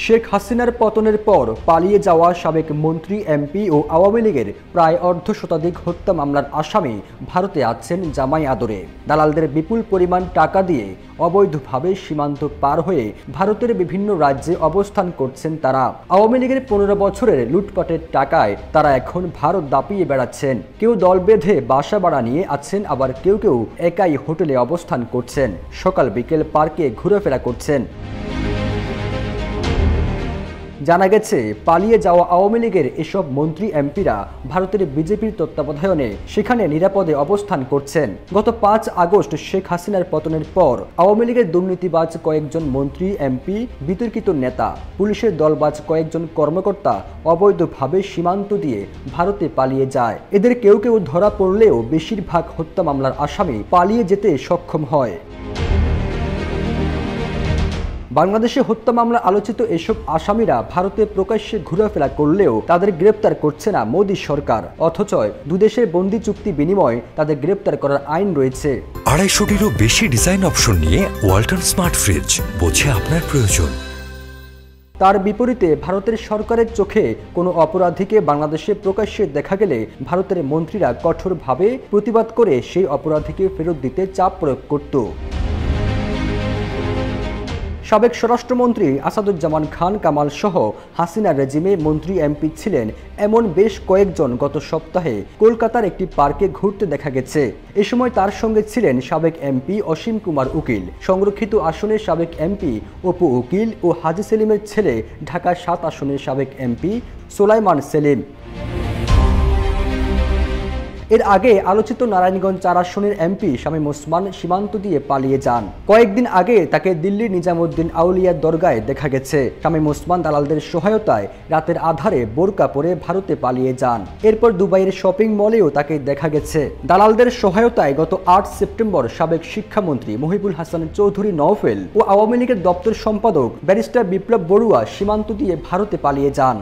শেখ হাসিনার পতনের পর পালিয়ে যাওয়া সাবেক মন্ত্রী, এমপি ও আওয়ামী লীগের প্রায় অর্ধশতাধিক হত্যা মামলার আসামি ভারতে আছেন জামাই আদরে। দালালদের বিপুল পরিমাণ টাকা দিয়ে অবৈধভাবে সীমান্ত পার হয়ে ভারতের বিভিন্ন রাজ্যে অবস্থান করছেন তারা। আওয়ামী লীগের 15 বছরের লুটপাটের টাকায় তারা এখন ভারত দাপিয়ে বেড়াচ্ছেন। কেউ দল বেঁধে বাসা ভাড়া নিয়ে আছেন, আবার কেউ কেউ একাই হোটেলে অবস্থান করছেন, সকাল বিকেল পার্কে ঘোরাফেরা করছেন। জানা গেছে, পালিয়ে যাওয়া আওয়ামী লীগের এসব মন্ত্রী, এমপিরা ভারতের বিজেপির তত্ত্বাবধানে সেখানে নিরাপদে অবস্থান করছেন। গত 5 আগস্ট শেখ হাসিনার পতনের পর আওয়ামী লীগের দুর্নীতিবাজ কয়েকজন মন্ত্রী, এমপি, বিতর্কিত নেতা, পুলিশের দলবাজ কয়েকজন কর্মকর্তা অবৈধভাবে সীমান্ত দিয়ে ভারতে পালিয়ে যায়। এদের কেউ কেউ ধরা পড়লেও বেশিরভাগ হত্যা মামলার আসামি পালিয়ে যেতে সক্ষম হয়। বাংলাদেশে হত্যা মামলা আলোচিত এসব আসামিরা ভারতে প্রকাশ্যে ঘোরাফেরা করলেও তাদের গ্রেপ্তার করছে না মোদী সরকার। অথচ দুদেশের বন্দি চুক্তি বিনিময়ে তাদের গ্রেপ্তার করার আইন রয়েছে। 250-টিরও বেশি ডিজাইন অপশন নিয়ে ওয়ালটন স্মার্ট ফ্রিজ, বোঝে আপনার প্রয়োজন। তার বিপরীতে ভারতের সরকারের চোখে কোনো অপরাধীকে বাংলাদেশে প্রকাশ্যে দেখা গেলে ভারতের মন্ত্রীরা কঠোরভাবে প্রতিবাদ করে সেই অপরাধীকে ফেরত দিতে চাপ প্রয়োগ করত। সাবেক স্বরাষ্ট্রমন্ত্রী আসাদুজ্জামান খান কামাল সহ হাসিনা রেজিমে মন্ত্রী, এমপি ছিলেন এমন বেশ কয়েকজন গত সপ্তাহে কলকাতার একটি পার্কে ঘুরতে দেখা গেছে। এ সময় তার সঙ্গে ছিলেন সাবেক এমপি অসীম কুমার উকিল, সংরক্ষিত আসনের সাবেক এমপি অপু উকিল ও হাজী সেলিমের ছেলে ঢাকা 7 আসনের সাবেক এমপি সোলাইমান সেলিম। এর আগে আলোচিত নারায়ণগঞ্জ 4 আসনের এমপি শামীম ওসমান সীমান্ত দিয়ে পালিয়ে যান। কয়েকদিন আগে তাকে দিল্লির নিজামুদ্দিন আউলিয়া দরগায় দেখা গেছে। শামীম ওসমান দালালদের সহায়তায় রাতের আধারে বোরকা পরে ভারতে পালিয়ে যান। এরপর দুবাইয়ের শপিং মলেও তাকে দেখা গেছে। দালালদের সহায়তায় গত 8 সেপ্টেম্বর সাবেক শিক্ষামন্ত্রী মহিবুল হাসান চৌধুরী নওফেল ও আওয়ামী লীগের দপ্তর সম্পাদক ব্যারিস্টার বিপ্লব বড়ুয়া সীমান্ত দিয়ে ভারতে পালিয়ে যান।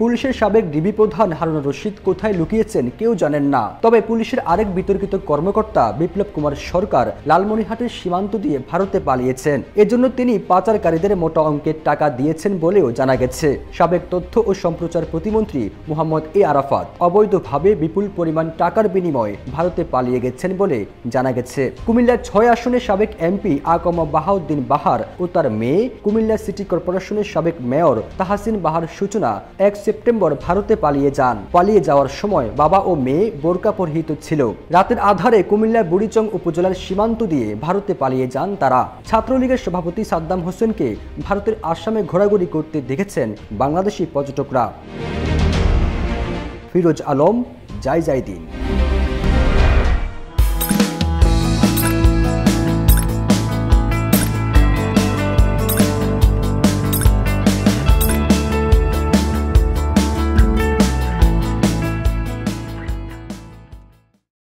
পুলিশের সাবেক ডিবি প্রধান হারুন রশিদ কোথায় লুকিয়েছেন কেউ জানেন না। তবে পুলিশের আরেক বিতর্কিত কর্মকর্তা বিপ্লব কুমার সরকার লালমনিরহাটের সীমান্ত দিয়ে ভারতে পালিয়েছেন। এজন্য তিনি পাচারকারীদের মোটা অঙ্কের টাকা দিয়েছেন বলেও জানা গেছে। সাবেক তথ্য ও সম্প্রচার প্রতিমন্ত্রী মোহাম্মদ এ আরাফাত অবৈধভাবে বিপুল পরিমাণ টাকার বিনিময়ে ভারতে পালিয়ে গেছেন বলে জানা গেছে। কুমিল্লার 6 আসনের সাবেক এমপি আকমা বাহাউদ্দিন বাহার ও তার মেয়ে, কুমিল্লা সিটি কর্পোরেশনের সাবেক মেয়র তাহসিন বাহার সূচনা 1 সেপ্টেম্বর ভারতে পালিয়ে যান। পালিয়ে যাওয়ার সময় বাবা ও মেয়ে বোরকা পরিহিত ছিল। রাতের আধারে কুমিল্লার বুড়িচং উপজেলার সীমান্ত দিয়ে ভারতে পালিয়ে যান তারা। ছাত্রলীগের সভাপতি সাদ্দাম হোসেনকে ভারতের আসামে ঘোরাঘুরি করতে দেখেছেন বাংলাদেশি পর্যটকরা। ফিরোজ আলম, জয় দিন।